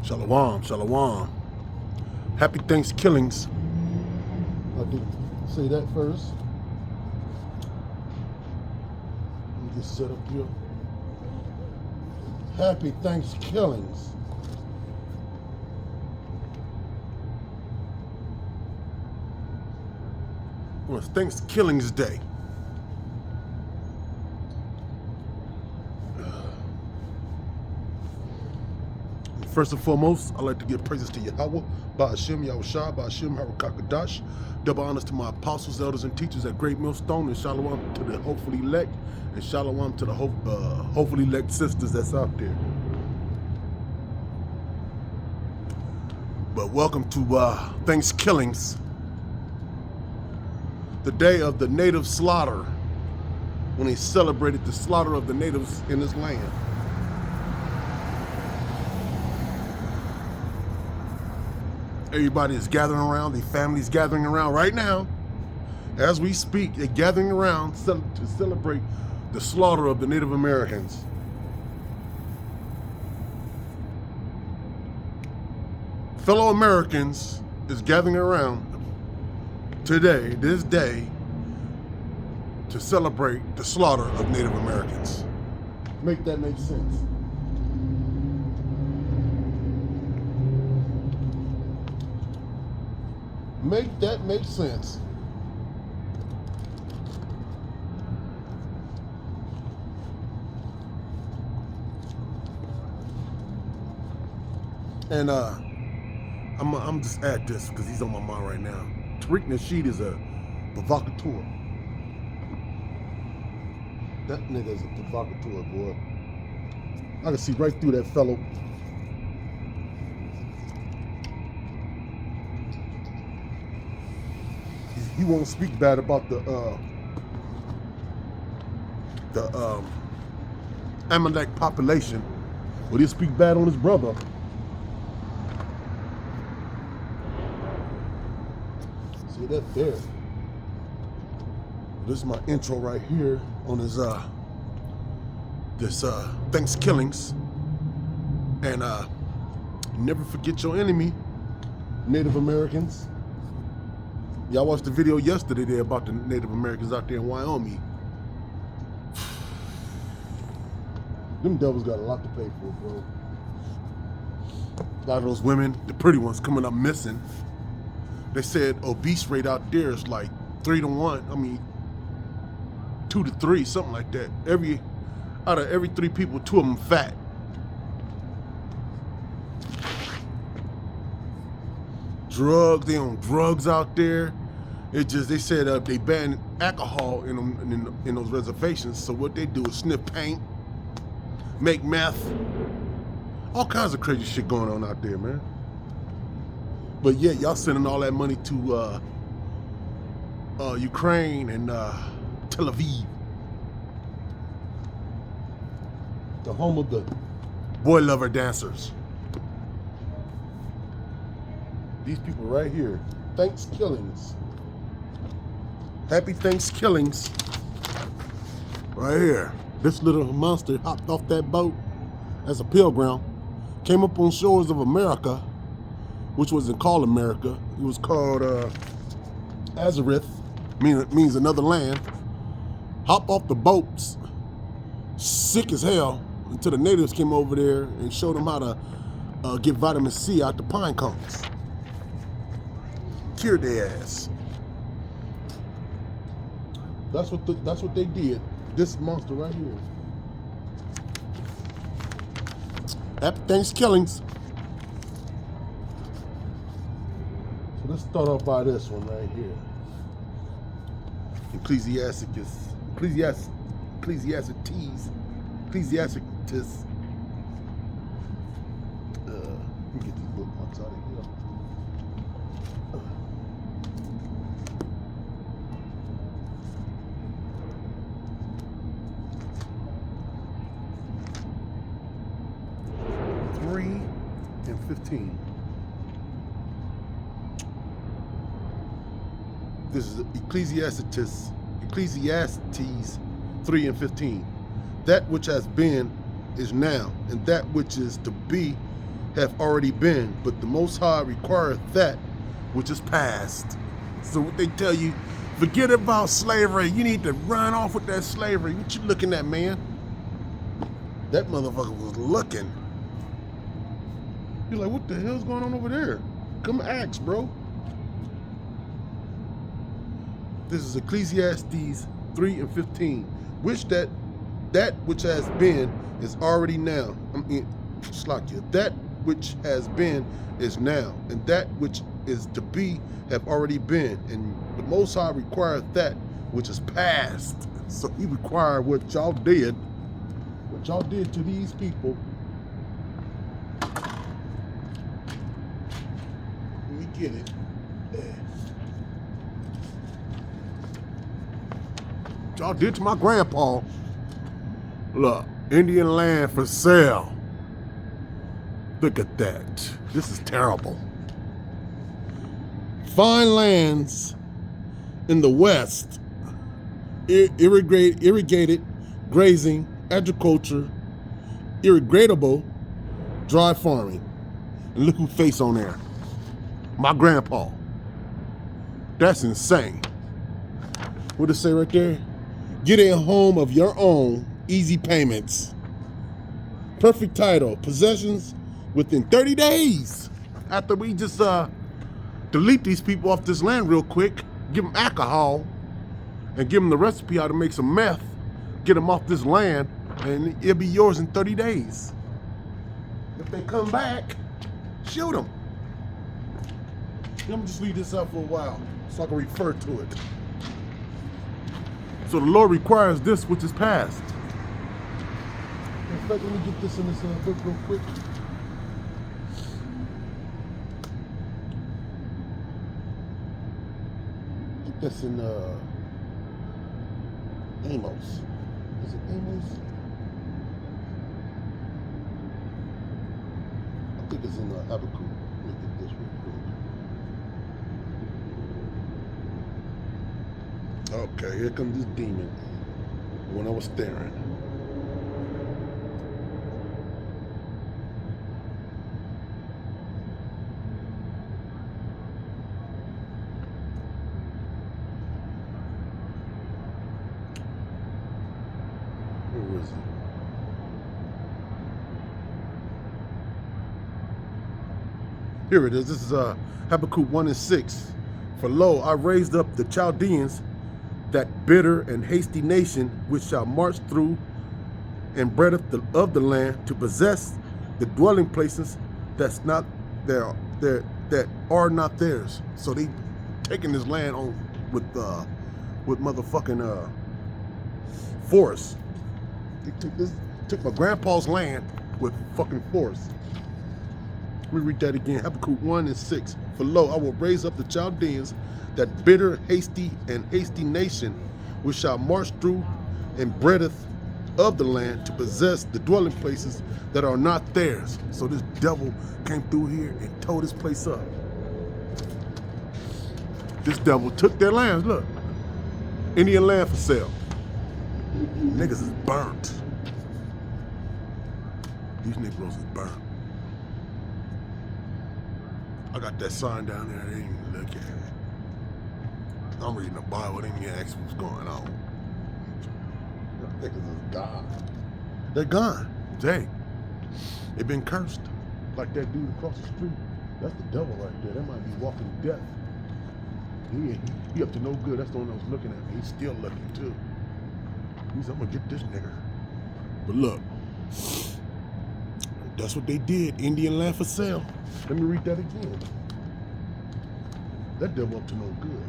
Shalom, shalom. Happy Thanksgivings. I did say that first. Let me get set up here. Happy Thanksgivings. Well, it's Thanksgivings Day. First and foremost, I'd like to give praises to Yahweh, Ba'ashem, Yahushua, Ba'ashem, Harakakadash. Double honors to my apostles, elders, and teachers at Great Millstone, and shalom to the hopefully elect, and shalom to the hopefully elect sisters that's out there. But welcome to Thanksgivings, the day of the native slaughter, when they celebrated the slaughter of the natives in this land. Everybody is gathering around, their families gathering around right now. As we speak, they're gathering around to celebrate the slaughter of the Native Americans. Fellow Americans is gathering around today, this day, to celebrate the slaughter of Native Americans. Make that make sense. Make that make sense. And I'm just add this because he's on my mind right now. Tariq Nasheed is a provocateur. That nigga is a provocateur, boy. I can see right through that fellow. He won't speak bad about the Amalek population, but he'll speak bad on his brother. See that there? This is my intro right here on his this Thanksgivings, and never forget your enemy, Native Americans. Y'all watched the video yesterday there about the Native Americans out there in Wyoming. Them devils got a lot to pay for, bro. A lot of those women, the pretty ones, coming up missing. They said obese rate out there is like 3 to 1. I mean, 2 to 3, something like that. Out of every 3 people, 2 of them fat. Drugs, they on drugs out there. It just, they said they banned alcohol in those reservations. So what they do is sniff paint, make meth, all kinds of crazy shit going on out there, man. But yeah, y'all sending all that money to Ukraine and Tel Aviv, the home of the boy lover dancers. These people right here, Thanksgivings. Happy Thanksgivings. Right here. This little monster hopped off that boat as a pilgrim, came up on shores of America, which wasn't called America. It was called Azareth, means another land. Hopped off the boats, sick as hell, until the natives came over there and showed them how to get vitamin C out the pine cones. Cured their ass. That's what they did. This monster right here. Happy Thanksgivings. So let's start off by this one right here. Ecclesiasticus. Let me get these bookmarks out of here. 3 and 15. This is Ecclesiastes 3 and 15. That which has been is now, and that which is to be have already been, but the Most High requireth that which is past. So what they tell you, forget about slavery. You need to run off with that slavery. What you looking at, man? That motherfucker was looking. You're like, what the hell's going on over there? Come ask, bro. This is Ecclesiastes 3:15. Which that which has been is already now. Slakia. That which has been is now, and that which is to be have already been, and the Most High requires that which is past. So he required what y'all did to these people. Let me get it. What y'all did to my grandpa. Look, Indian land for sale. Look at that. This is terrible. Fine lands in the West, irrigated grazing, agriculture, irrigable, dry farming. And look who face on there. My grandpa. That's insane. What does it say right there? Get a home of your own, easy payments. Perfect title, possessions within 30 days. After we just delete these people off this land real quick, give them alcohol, and give them the recipe how to make some meth, get them off this land, and it'll be yours in 30 days. If they come back, shoot them. Let me just leave this out for a while so I can refer to it. So the Lord requires this which is past. In fact, let me get this in this book real quick. Get this in Amos. Is it Amos? I think it's in Habakkuk. Let me get this real quick. Okay, here comes this demon. When I was staring. Where is it? Here it is. This is Habakkuk 1:6. For lo, I raised up the Chaldeans, that bitter and hasty nation which shall march through and breadth of the land to possess the dwelling places that's not there, that are not theirs. So they taking this land on with motherfucking force. They took my grandpa's land with fucking force. Let me read that again. Habakkuk 1:6. For lo, I will raise up the Chaldeans, that bitter, hasty nation, which shall march through and breadth of the land to possess the dwelling places that are not theirs. So this devil came through here and tore this place up. This devil took their lands. Look, Indian land for sale. Niggas is burnt. These Negroes is burnt. I got that sign down there. I didn't even look at it. I'm reading the Bible. They didn't even ask what's going on. Niggas is gone. They're gone. Dang. They've been cursed. Like that dude across the street. That's the devil right there. That might be walking death. He up to no good. That's the one that was looking at me. He's still looking too. He's, I'm gonna get this nigga. But look, that's what they did. Indian land for sale. Let me read that again. That devil up to no good.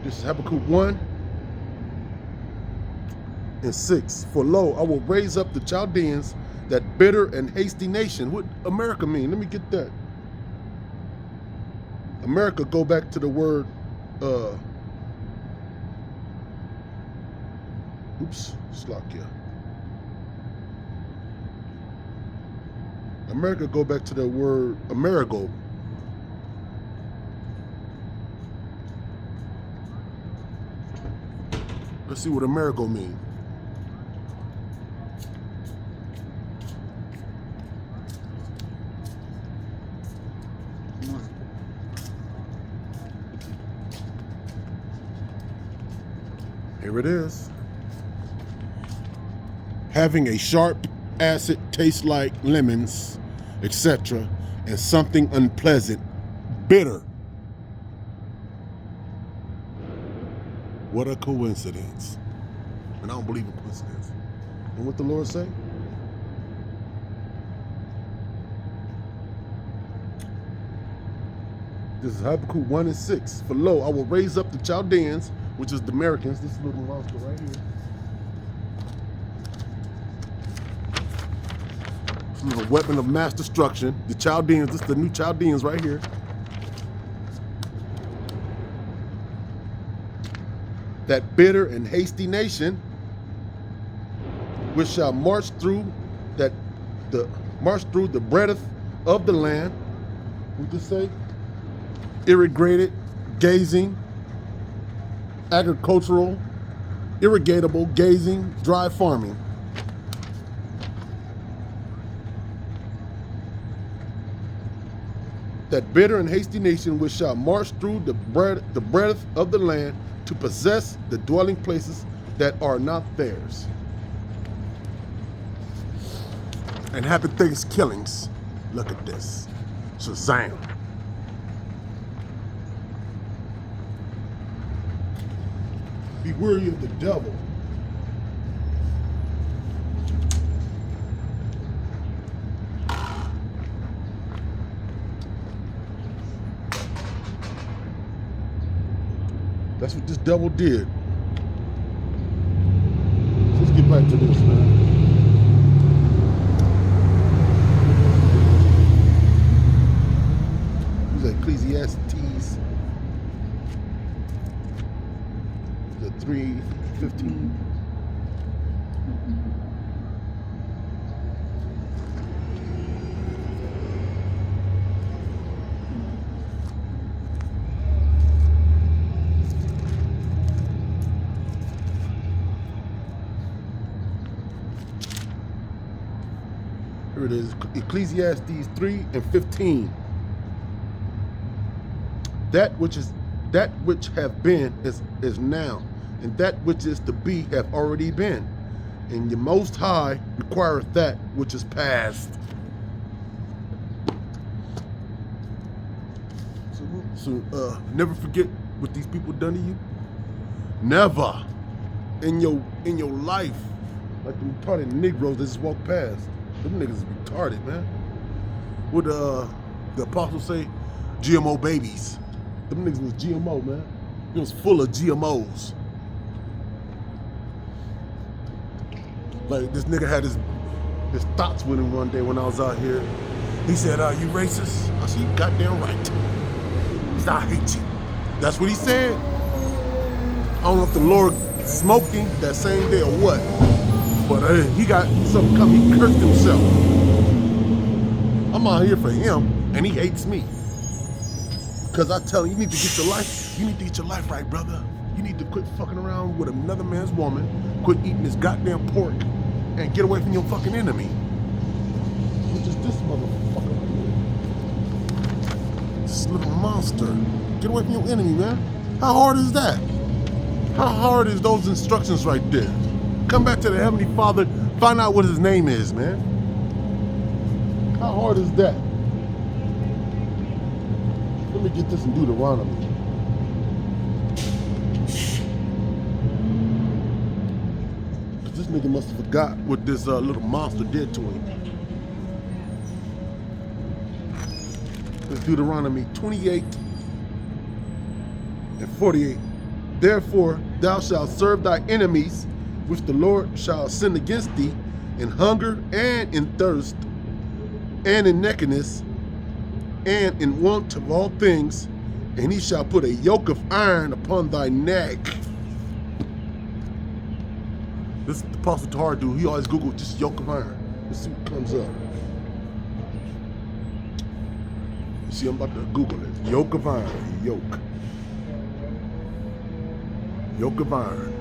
This is Habakkuk 1:6. For lo, I will raise up the Chaldeans, that bitter and hasty nation. What America mean? Let me get that. America, go back to the word, Slakia. America, go back to the word Amerigo. Let's see what Amerigo means. Here it is. Having a sharp acid taste like lemons, etc., and something unpleasant, bitter. What a coincidence. And I don't believe in coincidence. And what the Lord say? This is Habakkuk 1 and 6. For lo, I will raise up the Chaldeans, which is the Americans. This little monster right here. This little weapon of mass destruction. The Chaldeans, this is the new Chaldeans right here. That bitter and hasty nation, which shall march through the breadth of the land. What does it say? Irrigated, gazing, agricultural, irrigatable, gazing, dry farming. That bitter and hasty nation which shall march through the breadth of the land to possess the dwelling places that are not theirs. And happy Thanksgivings. Look at this. Shazam. Be weary of the devil. That's what this devil did. Let's get back to this, man. Ecclesiastes, the 3:15. Here it is, Ecclesiastes 3:15. That which have been is now, and that which is to be have already been. And the Most High requireth that which is past. So never forget what these people done to you. Never in your life, like the retarded Negroes that just walk past. Them niggas is retarded, man. What the apostles say? GMO babies. Them niggas was GMO, man. It was full of GMOs. Like, this nigga had his thoughts with him one day when I was out here. He said, you racist? I said, you goddamn right. He said, I hate you. That's what he said. I don't know if the Lord smoked him that same day or what, but he got something coming. He cursed himself. I'm out here for him, and he hates me. Because I tell him, you need to get your life right, brother. You need to quit fucking around with another man's woman, quit eating this goddamn pork, and get away from your fucking enemy. Which is this motherfucker right here. This little monster. Get away from your enemy, man. How hard is that? How hard is those instructions right there? Come back to the Heavenly Father, find out what his name is, man. How hard is that? Let me get this in Deuteronomy. Because this nigga must have forgot what this little monster did to him. It's Deuteronomy 28 and 48. Therefore, thou shalt serve thy enemies, which the Lord shall send against thee, in hunger and in thirst, and in nakedness, and in want of all things, and he shall put a yoke of iron upon thy neck. This is the Apostle Tahar dude. He always Google just yoke of iron. Let's see what comes up. You see, I'm about to Google it. Yoke of iron. Yoke. Yoke of iron.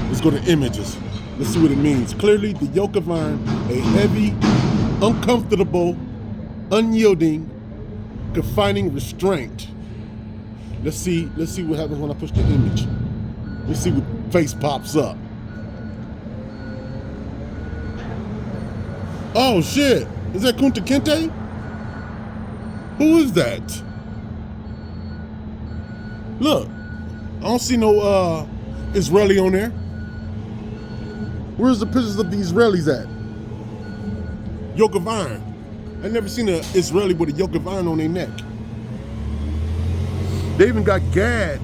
Let's go to images. Let's see what it means. Clearly, the yoke of iron, a heavy, uncomfortable, unyielding, confining restraint. Let's see what happens when I push the image. Let's see what face pops up. Oh shit! Is that Kunta Kinte? Who is that? Look, I don't see no Israeli on there. Where's the pictures of the Israelis at? Yoke of iron. I never seen an Israeli with a yoke of iron on their neck. They even got Gad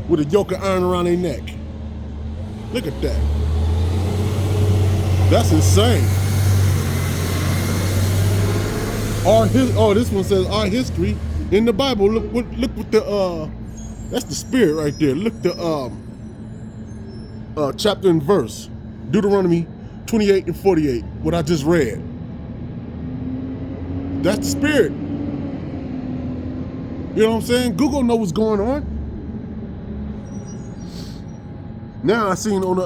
with a yoke of iron around their neck. Look at that. That's insane. This one says our history in the Bible. Look what the that's the spirit right there. Look the chapter and verse. Deuteronomy 28 and 48, what I just read. That's the spirit. You know what I'm saying? Google know what's going on. Now I seen on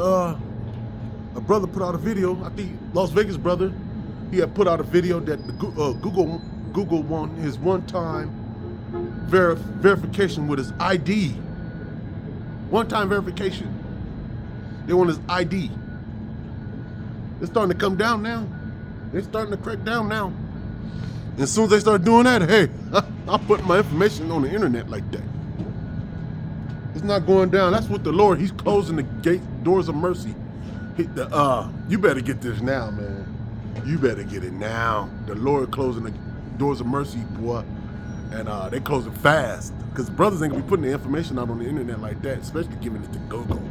a brother put out a video, I think Las Vegas brother, he had put out a video that the Google want his one-time verification with his ID. One-time verification. They want his ID. It's starting to come down now. They're starting to crack down now. And as soon as they start doing that, hey, I'll put my information on the internet like that. It's not going down. That's what the Lord, he's closing the doors of mercy. You better get this now, man. You better get it now. The Lord closing the doors of mercy, boy. And they closing fast. Because brothers ain't gonna be putting the information out on the internet like that, especially giving it to Google.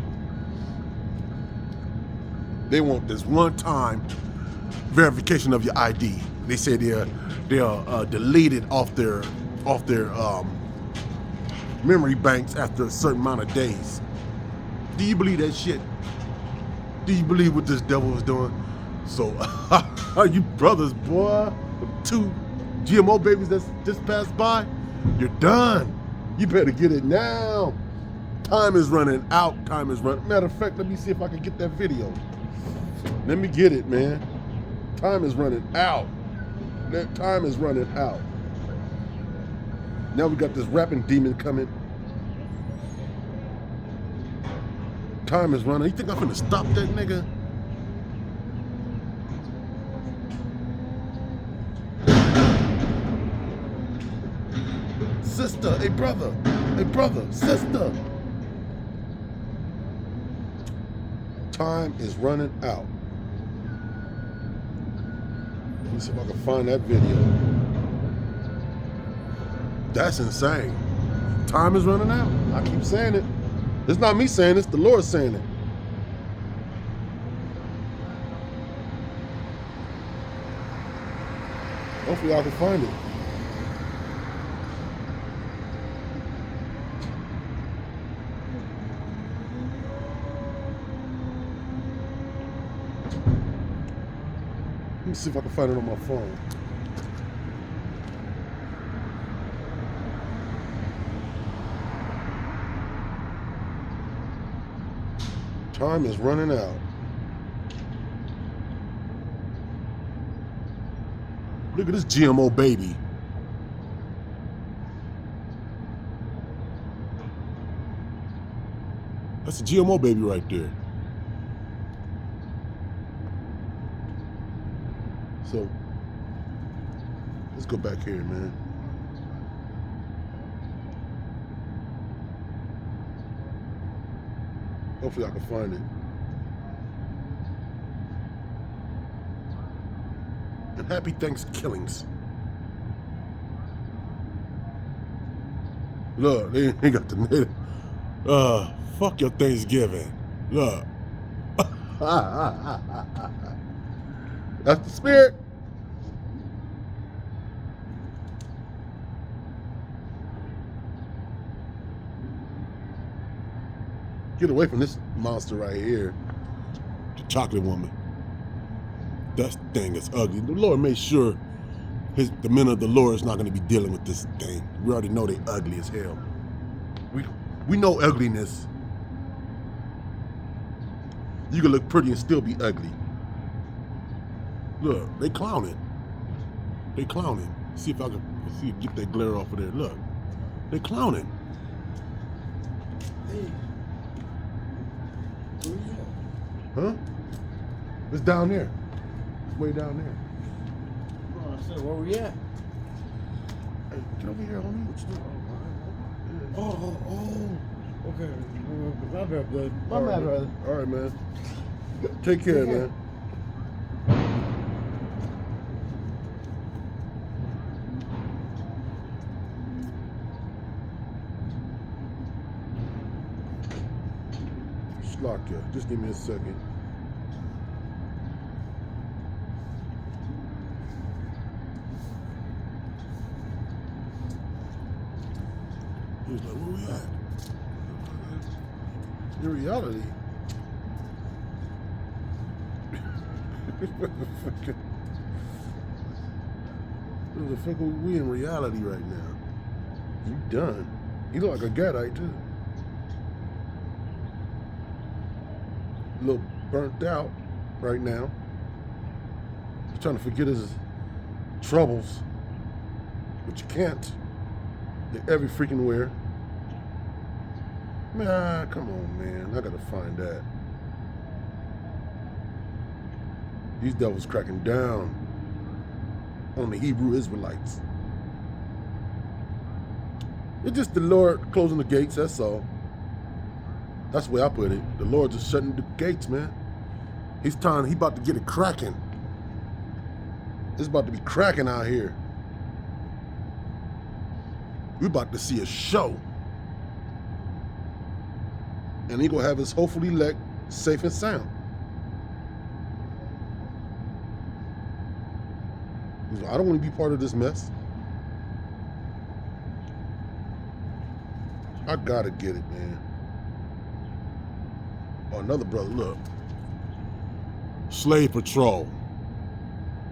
They want this one-time verification of your ID. They say they're deleted off their memory banks after a certain amount of days. Do you believe that shit? Do you believe what this devil is doing? So, you brothers, boy, the 2 GMO babies that's just passed by, you're done. You better get it now. Time is running out. Time is running. Matter of fact, let me see if I can get that video. Let me get it, man. Time is running out. That time is running out. Now we got this rapping demon coming. Time is running. You think I'm finna stop that nigga? Sister, hey brother, sister. Time is running out. Let me see if I can find that video. That's insane. Time is running out. I keep saying it. It's not me saying it, it's the Lord saying it. Hopefully I can find it. Let me see if I can find it on my phone. Time is running out. Look at this GMO baby. That's a GMO baby right there. So, let's go back here, man. Hopefully I can find it. And happy Thanksgivings. Look, they ain't got the native. Fuck your Thanksgiving. Look. That's the spirit. Get away from this monster right here. The chocolate woman. That thing is ugly. The Lord made sure the men of the Lord is not going to be dealing with this thing. We already know they ugly as hell. We know ugliness. You can look pretty and still be ugly. Look, they clowning. They clowning. See if I can get that glare off of there. Look, they clowning. Hey. Where you Huh? It's down there. It's way down there. at? Oh, I said, where we at? Hey, get over here, homie. What you doing? Oh. Okay. My bad, brother. My All bad, right, brother. All right, man. Take care, man. Slakia, just give me a second. He was like, where we at? In reality, where the fuck are we in reality right now? You done. You look like a Gadite too. A little burnt out right now. He's trying to forget his troubles, but you can't. They're every freaking where. Nah, come on, man. I gotta find that. These devils cracking down on the Hebrew Israelites. It's just the Lord closing the gates, that's all. That's the way I put it. The Lord just shutting the gates, man. He about to get it cracking. It's about to be cracking out here. We're about to see a show. And he gonna have his hopeful elect safe and sound. He's like, I don't want to be part of this mess. I gotta get it, man. Oh, another brother, look. Slave Patrol.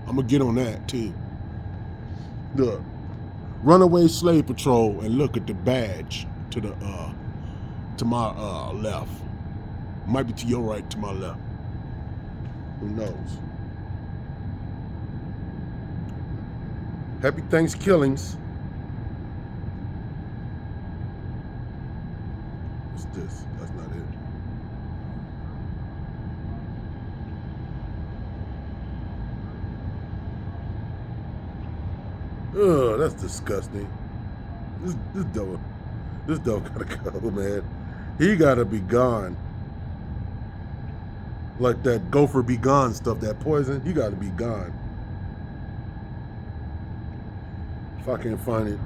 I'm gonna get on that too. Look. Runaway Slave Patrol, and look at the badge to the to my left. Might be to your right, to my left. Who knows? Happy Thanksgivings. What's this? That's not it. Ugh, that's disgusting. This devil gotta go, man. He gotta be gone. Like that gopher be gone stuff, that poison, he gotta be gone. If I can't find it,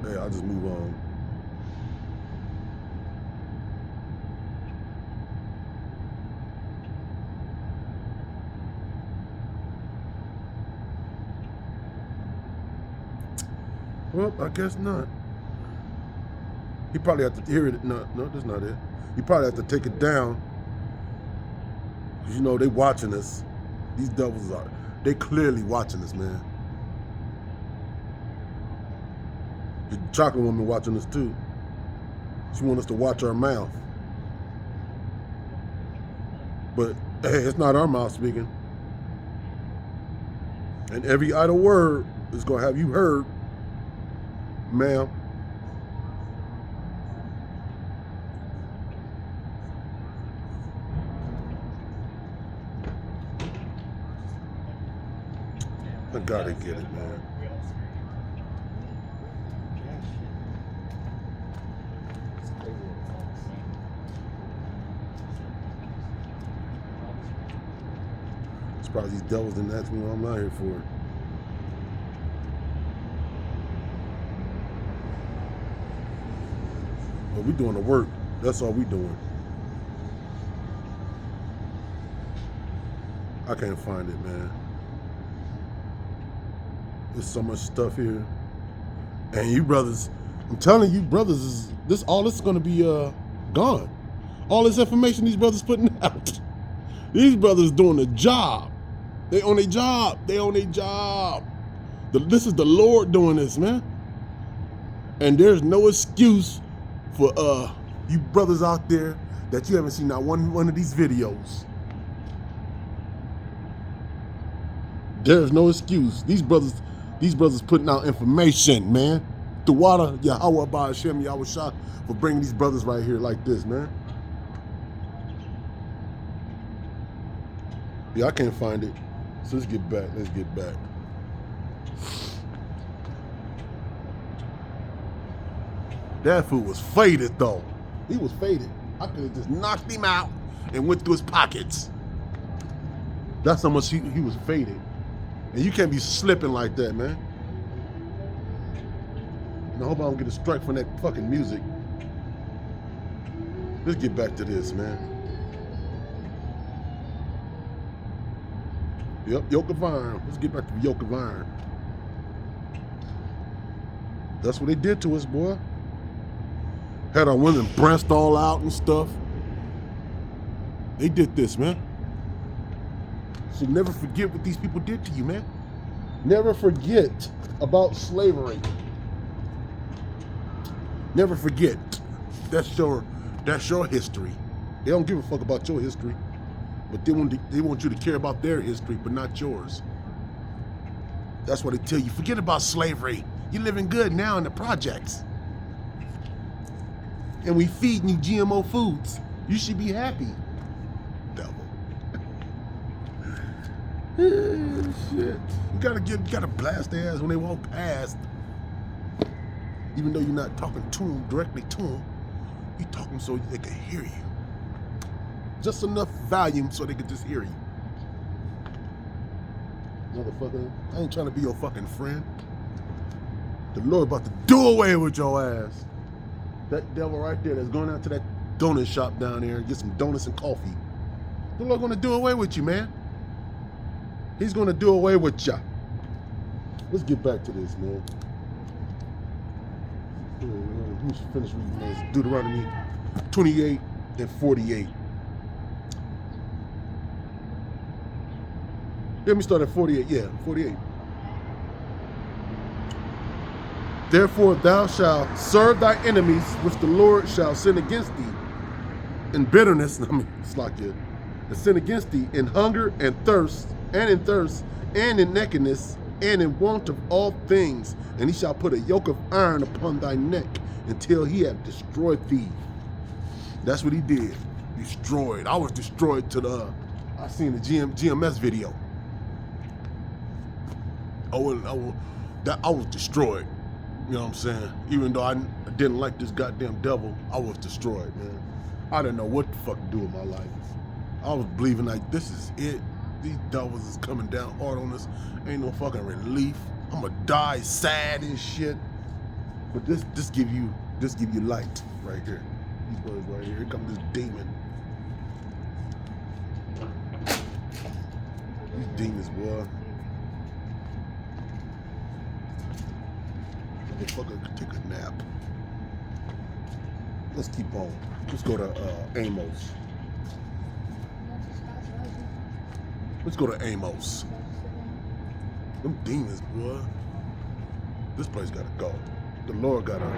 hey, I'll just move on. Well, I guess not. He probably have to hear it. No, that's not it. He probably have to take it down. Cause you know they watching us. These devils they clearly watching us, man. The chocolate woman watching us too. She want us to watch our mouth. But hey, it's not our mouth speaking. And every idle word is gonna have you heard, ma'am. I gotta get it, man. Surprised these devils didn't ask me what I'm out here for. But we doing the work. That's all we doing. I can't find it, man. There's so much stuff here. And you brothers, I'm telling you, brothers, all this is gonna be gone. All this information these brothers putting out. These brothers doing a job. They on their job. They on their job. This is the Lord doing this, man. And there's no excuse for you brothers out there that you haven't seen not one of these videos. There's no excuse. These brothers putting out information, man. The water, Yahweh by Hashem, Yahweh Shah, for bringing these brothers right here like this, man. Yeah, I can't find it. So let's get back. Let's get back. That fool was faded, though. He was faded. I could have just knocked him out and went through his pockets. That's how much he was faded. And you can't be slipping like that, man. And I hope I don't get a strike from that fucking music. Let's get back to this, man. Yep, yoke of iron. Let's get back to the yoke of iron. That's what they did to us, boy. Had our women breast all out and stuff. They did this, man. So never forget what these people did to you, man. Never forget about slavery. Never forget. That's your history. They don't give a fuck about your history. But they want you to care about their history, but not yours. That's why they tell you, forget about slavery. You're living good now in the projects. And we feeding you GMO foods. You should be happy. Devil. Shit. You gotta blast their ass when they walk past. Even though you're not talking to them, directly to them, you talking so they can hear you. Just enough volume so they can just hear you. Motherfucker, I ain't trying to be your fucking friend. The Lord about to do away with your ass. That devil right there that's going out to that donut shop down there and get some donuts and coffee. The Lord gonna do away with you, man. He's gonna do away with ya. Let's get back to this, man. We should finish reading this. Deuteronomy 28 and 48. Let me start at 48. Yeah, 48. Therefore thou shalt serve thy enemies, which the Lord shall send against thee in bitterness. It's like it. And sin against thee in hunger and thirst, and in nakedness, and in want of all things. And he shall put a yoke of iron upon thy neck until he have destroyed thee. That's what he did. Destroyed. I was destroyed I seen the GMS video. I was destroyed. You know what I'm saying? Even though I didn't like this goddamn devil, I was destroyed, man. I didn't know what the fuck to do with my life. I was believing like this is it. These devils is coming down hard on us. Ain't no fucking relief. I'm gonna die sad and shit. But this give you light right here. These brothers right here. Here comes this demon. These demons, boy. Motherfucker could take a nap. Let's keep on. Let's go to Amos. Let's go to Amos. Them demons, boy. This place gotta go. The Lord gotta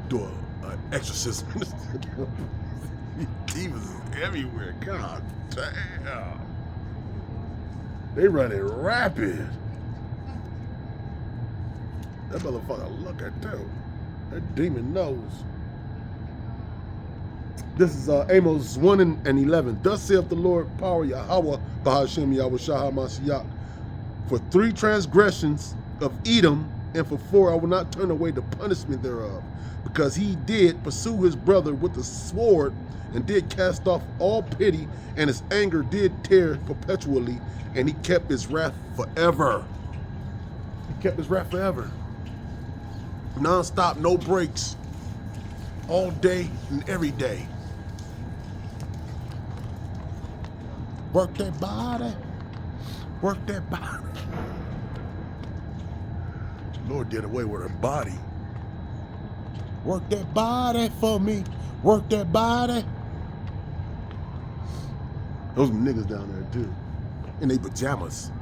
do an exorcism. These demons is everywhere. God damn. They running rapid. That motherfucker look at too. That demon knows. This is Amos 1 and 11. Thus saith the Lord, power Yahweh, Bahashem Yahweh Shah HaMashiach. For 3 transgressions of Edom, and for 4 I will not turn away the punishment thereof. Because he did pursue his brother with the sword, and did cast off all pity, and his anger did tear perpetually, and he kept his wrath forever. He kept his wrath forever. Non-stop, no breaks. All day and every day. Work that body. Work that body. The Lord did away with her body. Work that body for me. Work that body. Those niggas down there too. In their pajamas.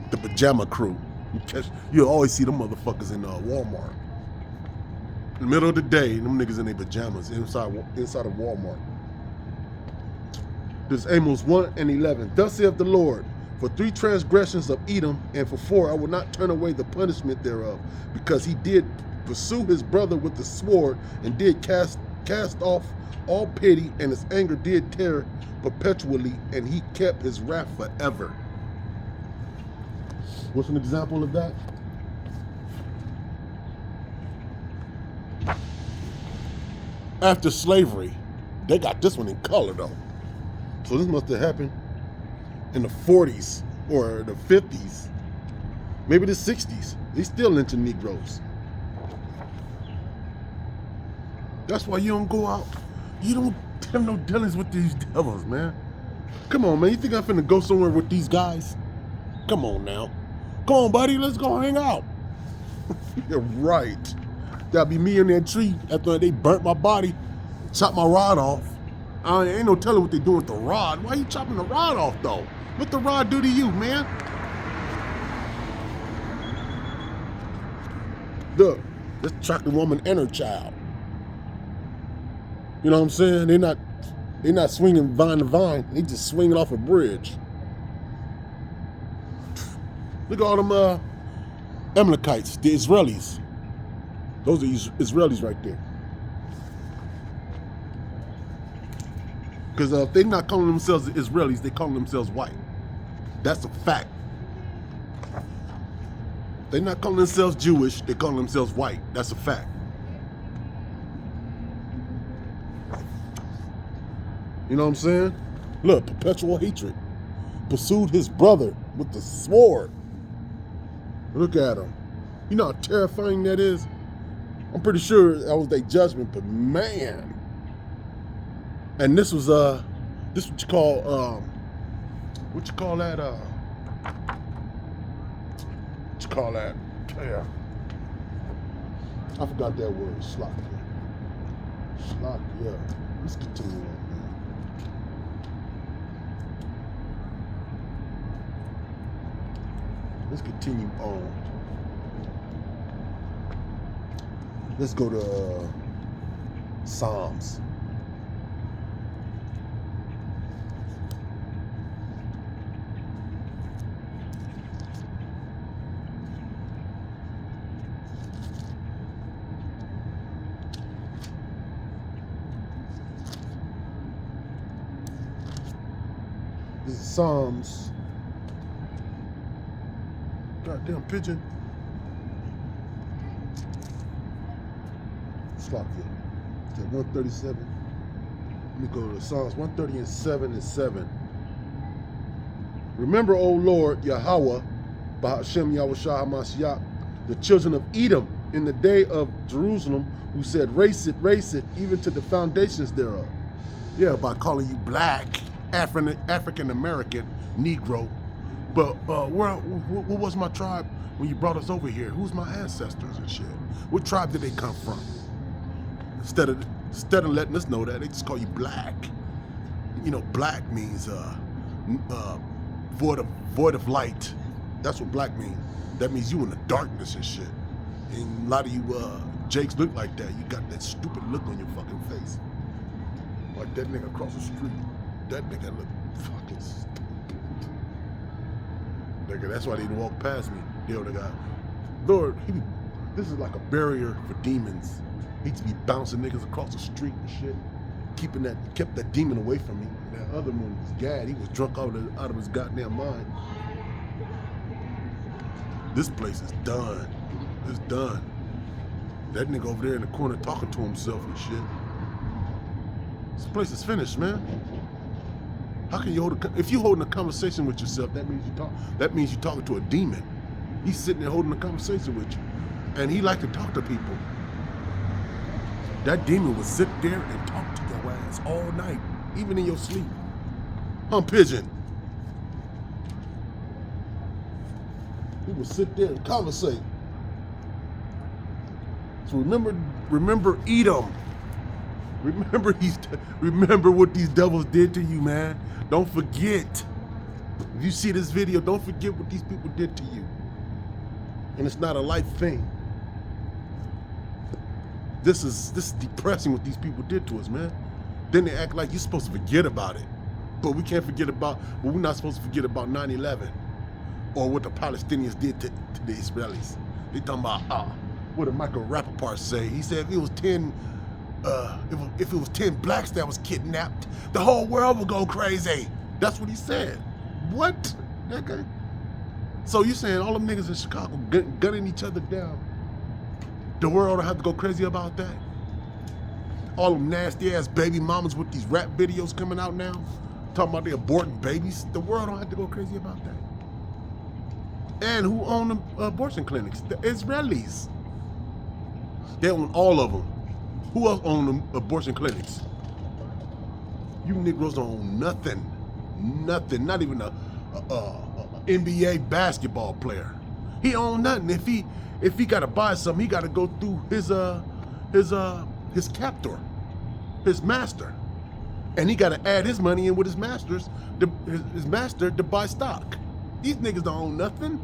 The pajama crew. You'll always see them motherfuckers in Walmart. In the middle of the day, them niggas in their pajamas inside of Walmart. This is Amos 1 and 11. Thus saith the Lord, For 3 transgressions of Edom, and for 4 I will not turn away the punishment thereof, because he did pursue his brother with the sword, and did cast off all pity, and his anger did tear perpetually, and he kept his wrath forever. What's an example of that? After slavery, they got this one in color though. So this must have happened in the 40s or the 50s, maybe the 60s. They still lynching Negroes. That's why you don't go out. You don't have no dealings with these devils, man. Come on, man. You think I'm finna go somewhere with these guys? Come on now. Come on, buddy. Let's go hang out. You're right. That'll be me in that tree after they burnt my body, chopped my rod off. Ain't no telling what they doing with the rod. Why you chopping the rod off, though? What the rod do to you, man? Look, let's track the woman and her child. You know what I'm saying? They're not swinging vine to vine. They just swinging off a bridge. Look at all them Amalekites, the Israelis. Those are Israelis right there. Because if they're not calling themselves Israelis, they calling themselves white. That's a fact. They're not calling themselves Jewish, they calling themselves white. That's a fact. You know what I'm saying? Look, perpetual hatred. Pursued his brother with the sword. Look at him. You know how terrifying that is? I'm pretty sure that was their judgment, but man. And this was this what you call that what you call that? Yeah. I forgot that word, Slovakia. Slovakia. Let's continue on, man. Let's continue on. Let's go to Psalms. This is Psalms. Goddamn pigeon. Slovakia. Okay, 137. Let me go to Psalms 137 and 7. Remember, O Lord, Yahweh, Bahashem Yahushua HaMashiach, the children of Edom in the day of Jerusalem, who said, race it, even to the foundations thereof. Yeah, by calling you black, African American, Negro. But what was my tribe when you brought us over here? Who's my ancestors and shit? What tribe did they come from? Instead of letting us know that, they just call you black. You know, black means void of light. That's what black means. That means you in the darkness and shit. And a lot of you Jakes look like that. You got that stupid look on your fucking face. Like that nigga across the street. That nigga look fucking stupid. Nigga, that's why they didn't walk past me. The other guy. Lord, this is like a barrier for demons. He used to be bouncing niggas across the street and shit. Kept that demon away from me. And that other one was Gad. He was drunk out of his goddamn mind. This place is done. It's done. That nigga over there in the corner talking to himself and shit. This place is finished, man. How can you if you holding a conversation with yourself, that means you're talking to a demon. He's sitting there holding a conversation with you. And he like to talk to people. That demon would sit there and talk to your ass all night, even in your sleep. Pigeon. He would sit there and conversate. So remember Edom. Remember what these devils did to you, man. Don't forget. If you see this video, don't forget what these people did to you. And it's not a light thing. This is depressing what these people did to us, man. Then they act like you're supposed to forget about it. But we can't forget about, but we're not supposed to forget about 9/11 or what the Palestinians did to the Israelis. They talking about, what did Michael Rappaport say? He said if it was 10, if it was 10 blacks that was kidnapped, the whole world would go crazy. That's what he said. What, nigga? So you saying all them niggas in Chicago gunning each other down, the world don't have to go crazy about that? All them nasty ass baby mamas with these rap videos coming out now, talking about they aborting babies. The world don't have to go crazy about that. And who own the abortion clinics? The Israelis. They own all of them. Who else own them abortion clinics? You Negroes don't own nothing. Nothing. Not even a NBA basketball player. He own nothing. If he gotta buy something, he gotta go through his captor, his master, and he gotta add his money in with his master to buy stock. These niggas don't own nothing.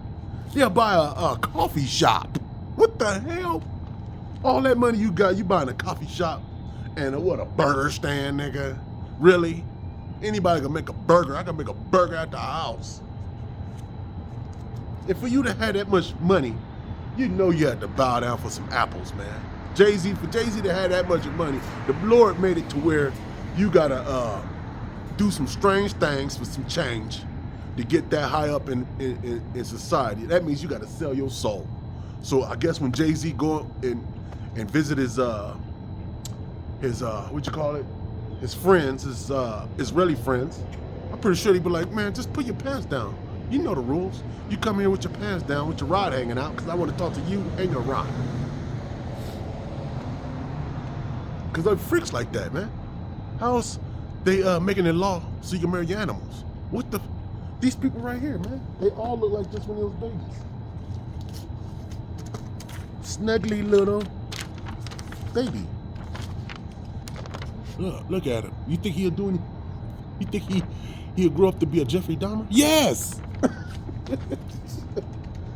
They'll buy a coffee shop. What the hell? All that money you got, you buying a coffee shop and a burger stand, nigga? Really? Anybody can make a burger. I can make a burger at the house. And for you to have that much money, you know you had to bow down for some apples, man. For Jay-Z to have that much money, the Lord made it to where you gotta do some strange things for some change to get that high up in society. That means you gotta sell your soul. So I guess when Jay-Z go and visit his what you call it? His friends, his Israeli friends, I'm pretty sure he'd be like, man, just put your pants down. You know the rules. You come here with your pants down, with your rod hanging out, because I want to talk to you and your rod. Because they're freaks like that, man. How else they making it law so you can marry your animals? What the? These people right here, man, they all look like just when they was babies. Snuggly little baby. Look at him. You think he'll do any? You think he'll grow up to be a Jeffrey Dahmer? Yes!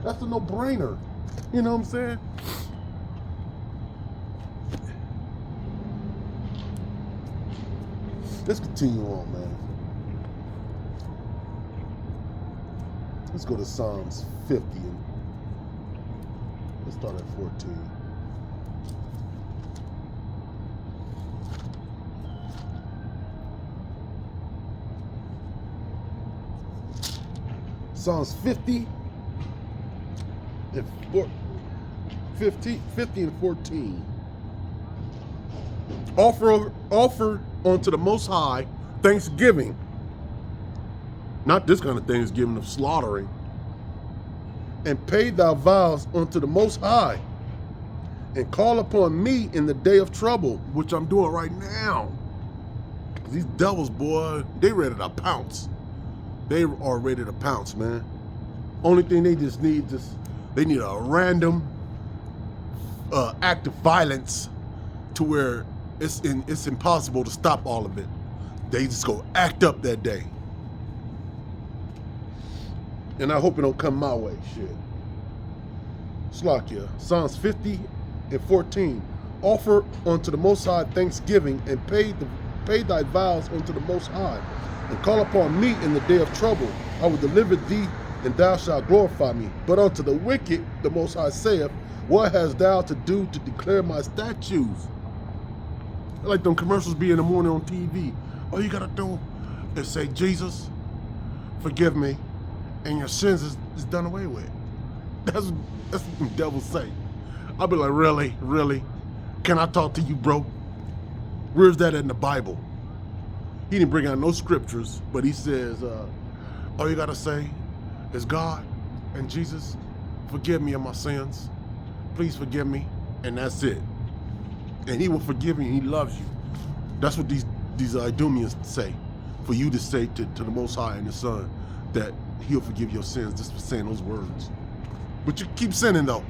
That's a no-brainer. You know what I'm saying? Let's continue on, man. Let's go to Psalms 50. And let's start at 14. Psalms 50 and 14. Offer unto the Most High thanksgiving. Not this kind of thanksgiving of slaughtering. And pay thy vows unto the Most High. And call upon me in the day of trouble, which I'm doing right now. These devils, boy, they ready to pounce. They are ready to pounce, man. Only thing they just need, they need a random act of violence to where it's impossible to stop all of it. They just go act up that day. And I hope it don't come my way, shit. Slakia, Psalms 50 and 14. Offer unto the Most High thanksgiving and pay thy vows unto the Most High. And call upon me in the day of trouble. I will deliver thee, and thou shalt glorify me. But unto the wicked, the Most High saith, what hast thou to do to declare my statutes? Like them commercials be in the morning on TV. All you gotta do is say, Jesus, forgive me, and your sins is done away with. That's what the devil say. I'll be like, really? Really? Can I talk to you, bro? Where's that in the Bible? He didn't bring out no scriptures, but he says, all you gotta say is, God and Jesus, forgive me of my sins. Please forgive me. And that's it. And he will forgive you, and he loves you. That's what these Idumeans say. For you to say to the Most High and the Son that he'll forgive your sins just for saying those words. But you keep sinning though.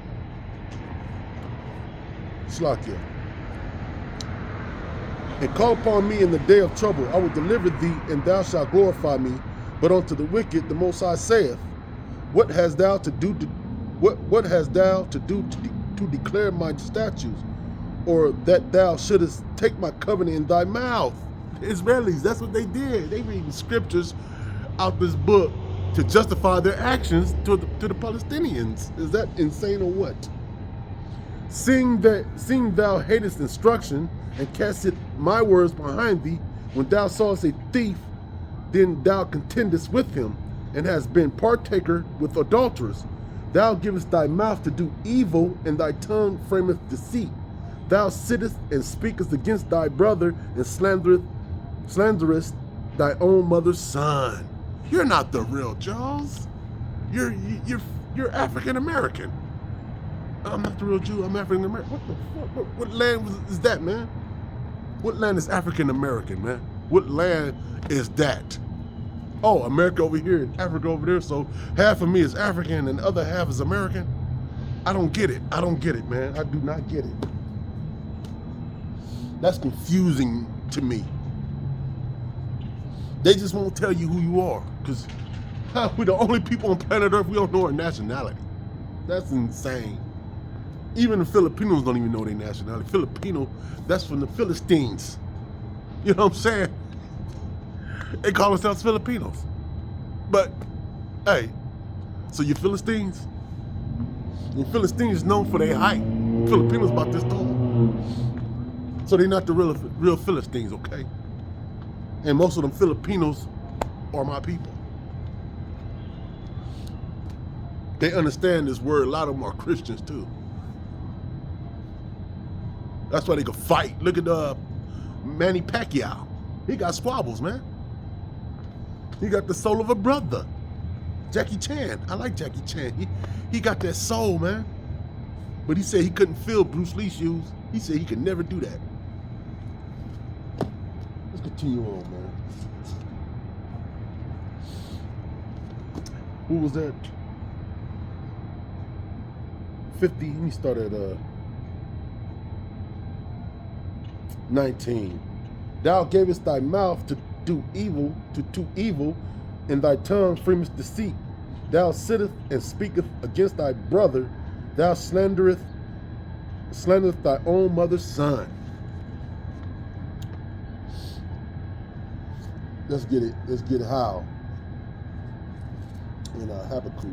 Slakia. And call upon me in the day of trouble. I will deliver thee, and thou shalt glorify me. But unto the wicked, the Most High saith, what hast thou to do to declare my statutes, or that thou shouldest take my covenant in thy mouth? Israelis, that's what they did. They reading scriptures out this book to justify their actions to the Palestinians. Is that insane or what? Seeing thou hatest instruction, and castest my words behind thee, when thou sawest a thief, then thou contendest with him, and hast been partaker with adulterers. Thou givest thy mouth to do evil, and thy tongue frameth deceit. Thou sittest and speakest against thy brother, and slanderest thy own mother's son. You're not the real Charles. You're African American. I'm not the real Jew. I'm African American. What the fuck? What land is that, man? What land is African American, man? What land is that? Oh, America over here and Africa over there. So half of me is African and the other half is American. I don't get it. I don't get it, man. I do not get it. That's confusing to me. They just won't tell you who you are, because we're the only people on planet Earth we don't know our nationality. That's insane. Even the Filipinos don't even know their nationality. Filipino, that's from the Philistines. You know what I'm saying? They call themselves Filipinos. But, hey, so you Philistines? And Philistines is known for their height. Filipinos about this tall. So they're not the real Philistines, okay? And most of them Filipinos are my people. They understand this word. A lot of them are Christians too. That's why they can fight. Look at Manny Pacquiao. He got squabbles, man. He got the soul of a brother. Jackie Chan. I like Jackie Chan. He got that soul, man. But he said he couldn't fill Bruce Lee's shoes. He said he could never do that. Let's continue on, man. Who was that? 50. Let me start at 19. Thou gavest thy mouth to do evil, and thy tongue framest deceit. Thou sittest and speakest against thy brother. Thou slanderest thy own mother's son. Let's get it. Let's get how in Habakkuk.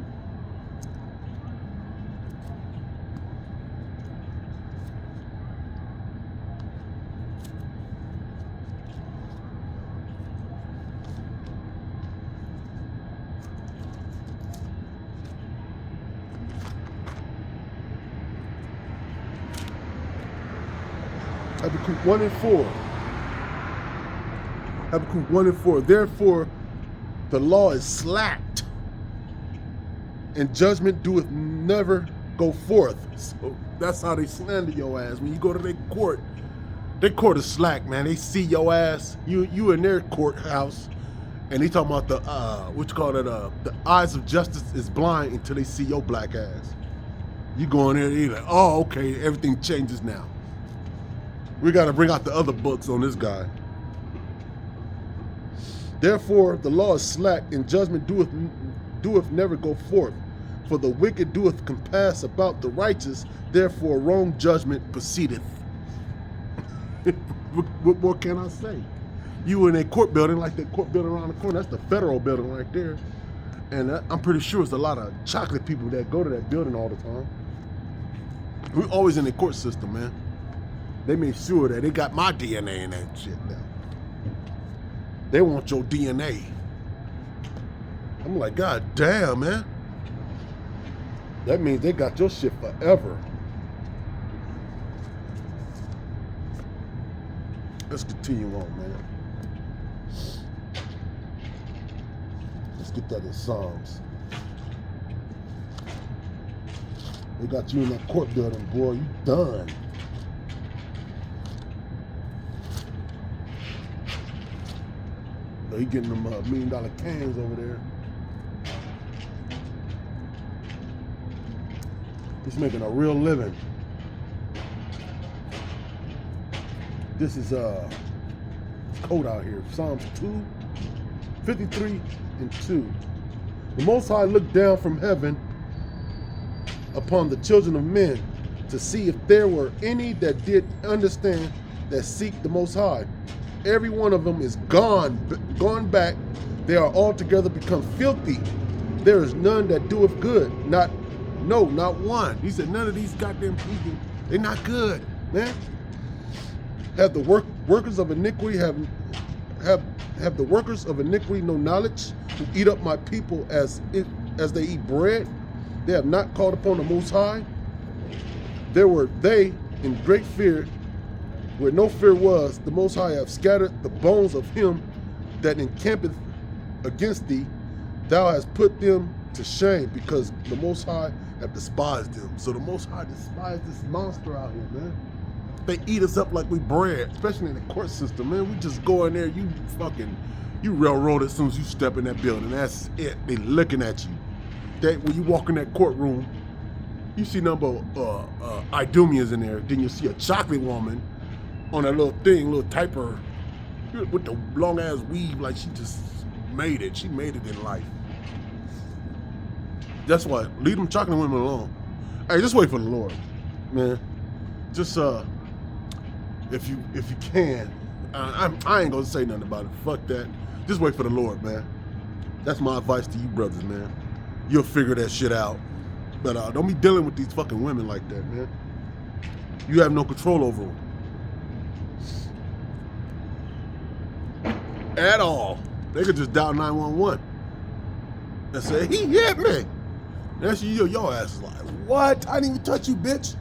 Habakkuk 1 and 4. Habakkuk 1 and 4. Therefore, the law is slacked, and judgment doeth never go forth. So that's how they slander your ass. When you go to their court is slack, man. They see your ass, you in their courthouse, and they talking about the the eyes of justice is blind until they see your black ass. You go in there, you're like, oh, okay, everything changes now. We got to bring out the other books on this guy. Therefore, the law is slack, and judgment doeth never go forth. For the wicked doeth compass about the righteous, therefore wrong judgment proceedeth. What more can I say? You in a court building, like that court building around the corner, that's the federal building right there. And I'm pretty sure it's a lot of chocolate people that go to that building all the time. We're always in the court system, man. They make sure that they got my DNA in that shit now. They want your DNA. I'm like, God damn, man. That means they got your shit forever. Let's continue on, man. Let's get that in Psalms. They got you in that court building, boy. You done. He getting them $1 million cans over there. He's making a real living. This is it's cold out here. Psalms 53 and 2. The Most High looked down from heaven upon the children of men to see if there were any that did understand, that seek the Most High. every one of them is gone back. They are altogether become filthy. There is none that doeth good, not one. He said none of these goddamn people, they're not good, man. Have the workers of iniquity have the workers of iniquity no knowledge, who eat up my people as they eat bread? They have not called upon the Most High. There were they in great fear, where no fear was. The Most High have scattered the bones of him that encampeth against thee. Thou hast put them to shame, because the Most High have despised them. So the Most High despised this monster out here, man. They eat us up like we bread, especially in the court system, man. We just go in there, you railroad as soon as you step in that building. That's it. They looking at you. When you walk in that courtroom, you see number Idumeans in there. Then you see a chocolate woman on that little thing, little typer, with the long ass weave, like she just made it. She made it in life. That's why, leave them chocolate women alone. Hey, just wait for the Lord, man. Just if you can, I ain't gonna say nothing about it. Fuck that. Just wait for the Lord, man. That's my advice to you brothers, man. You'll figure that shit out. But don't be dealing with these fucking women like that, man. You have no control over them. At all. They could just dial 911 and say, he hit me. That's your ass is like, what? I didn't even touch you, bitch.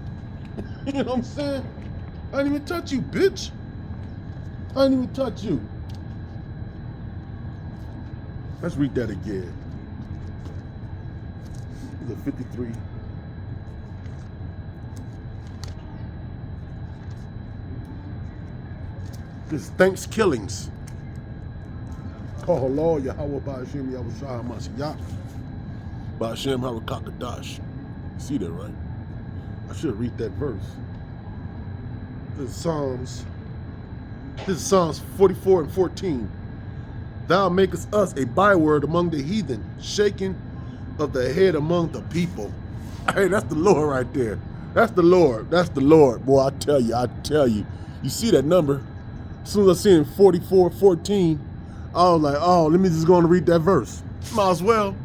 You know what I'm saying? I didn't even touch you, bitch. I didn't even touch you. Let's read that again. The 53. This thanks killings. Kahalal Yahweh Ba'ashem Yahushua HaMashiach Ba'ashem Harakakadash. You see that, right? I should read that verse. This is Psalms 44 and 14. Thou makest us a byword among the heathen, shaking of the head among the people. Hey, that's the Lord right there. That's the Lord. That's the Lord. Boy, I tell you. You see that number? As soon as I see it in 44, 14, I was like, oh, let me just go and read that verse. Might as well.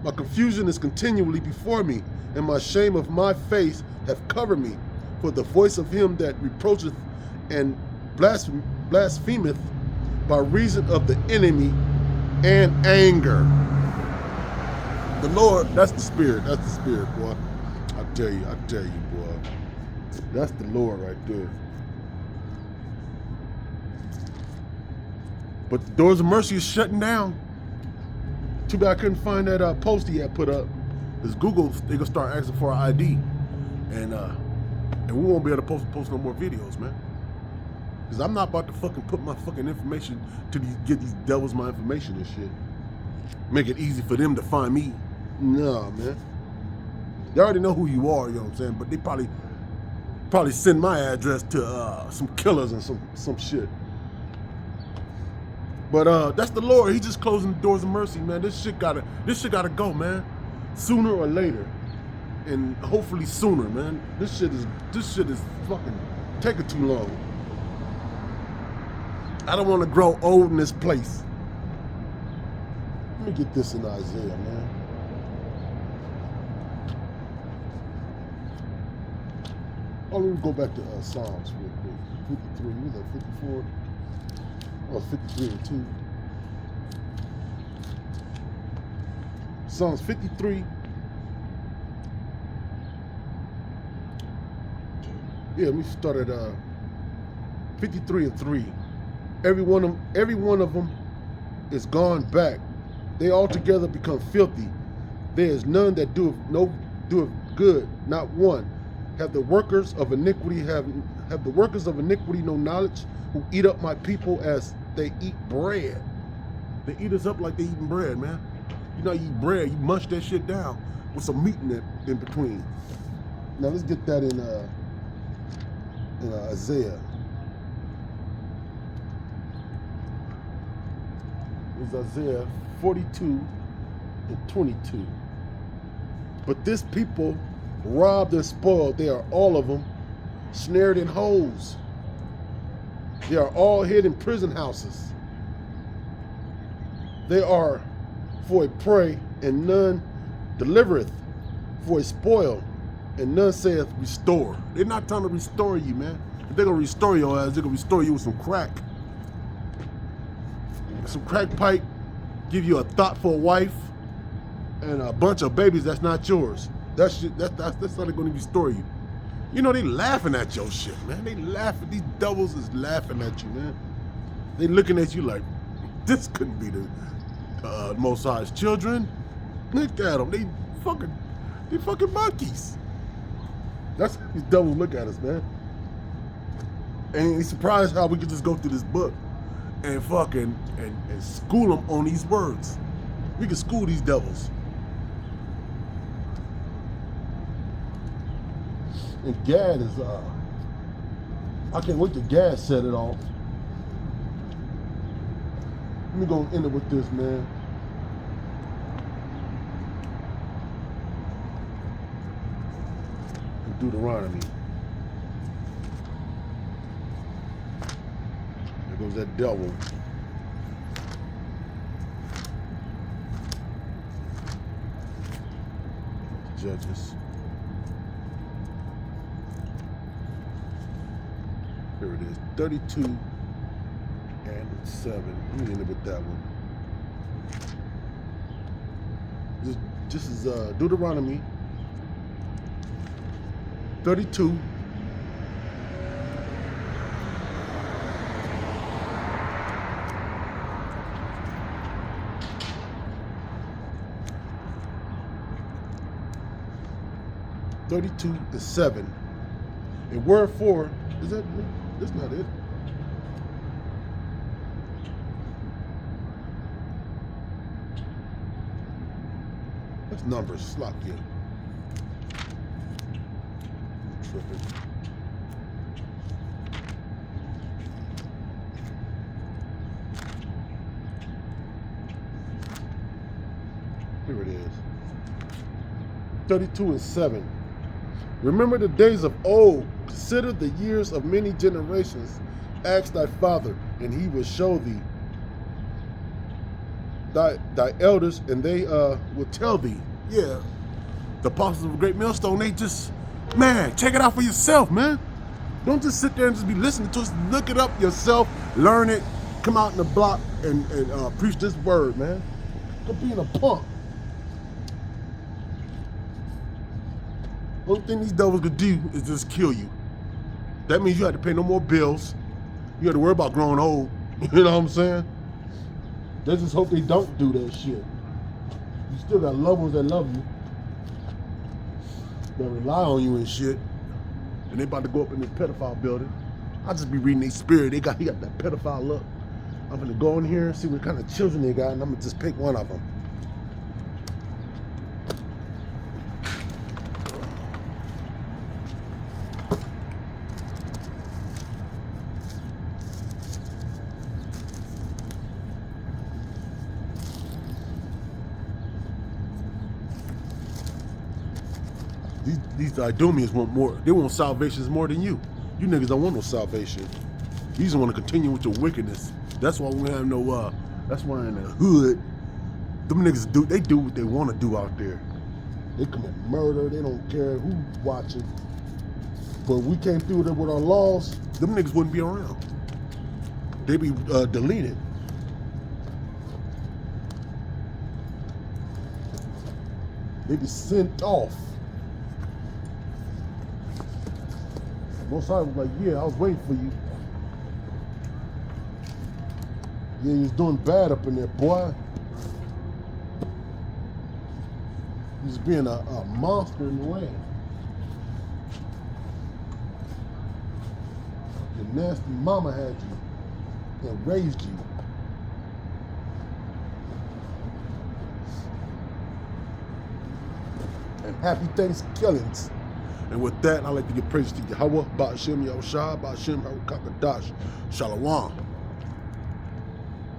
My confusion is continually before me, and my shame of my face hath covered me. For the voice of him that reproacheth and blasphemeth by reason of the enemy and anger. The Lord, that's the Spirit, boy. I tell you, boy. That's the Lord right there. But the doors of mercy is shutting down. Too bad I couldn't find that post he had put up. Because Google, they gonna start asking for our ID. And we won't be able to post no more videos, man. Because I'm not about to fucking put my fucking information to get these devils my information and shit. Make it easy for them to find me. No, man. They already know who you are, you know what I'm saying? But they probably send my address to some killers and some shit. But that's the Lord. He just closing the doors of mercy, man. This shit gotta go, man. Sooner or later. And hopefully sooner, man. This shit is fucking taking too long. I don't want to grow old in this place. Let me get this in Isaiah, man. Oh, let me go back to Psalms real quick. 53, was that 54? Oh, 53 and 2. Psalms 53. Yeah, let me start at 53 and 3. Every one of them is gone back. They altogether become filthy. There is none that doeth good, not one. Have the workers of iniquity no knowledge, who eat up my people as they eat bread. They eat us up like they eating bread, man. You know, you eat bread, you munch that shit down with some meat in it in between. Now let's get that in Isaiah. It's Isaiah 42 and 22. But this people robbed and spoiled, they are all of them, snared in holes. They are all hid in prison houses. They are for a prey, and none delivereth, for a spoil, and none saith restore. They're not trying to restore you, man. If they're gonna restore your ass, they're gonna restore you with some crack. Some crack pipe, give you a thoughtful wife, and a bunch of babies that's not yours. That's how they're gonna restore you. You know, they laughing at your shit, man. They laughing, these devils is laughing at you, man. They looking at you like, this couldn't be the Most High's children. Look at them, they fucking monkeys. That's how these devils look at us, man. And he's surprised how we could just go through this book and fucking and school them on these words. We can school these devils. And Gad is I can't wait till Gad set it off. Let me go end it with this, man. Deuteronomy. There goes that devil. Judges. Here it is, 32 and 7. Let me end it with that one. This is Deuteronomy 32. And 7. And word 4, is that, that's not it. That's Numbers, slop you. Tripping. Here it is. 32 and 7. Remember the days of old, consider the years of many generations. Ask thy father, and he will show thee thy elders, and they will tell thee. Yeah, the apostles of a great millstone, they just, man, check it out for yourself, man. Don't just sit there and just be listening to us. Look it up yourself, learn it, come out in the block and preach this word, man. Quit being a punk. Only thing these devils could do is just kill you. That means you have to pay no more bills. You have to worry about growing old. You know what I'm saying? They just hope they don't do that shit. You still got loved ones that love you, that rely on you and shit. And they about to go up in this pedophile building. I'll just be reading their spirit. He got that pedophile look. I'm gonna go in here and see what kind of children they got, and I'm gonna just pick one of them. These Idumeans want more. They want salvations more than you. You niggas don't want no salvation. You just want to continue with your wickedness. That's why we have no, that's why in the hood, them niggas do what they want to do out there. They commit murder, they don't care who's watching. But if we came through there with our laws, them niggas wouldn't be around. They'd be deleted. They'd be sent off. Most High was like, yeah, I was waiting for you. Yeah, you was doing bad up in there, boy. You was being a monster in the land. Your nasty mama had you and raised you. And happy Thanksgivings. And with that, I'd like to give praise to Yahweh, Ba'ashem Yahushua, Ba'ashem Harukakadash, Shalom.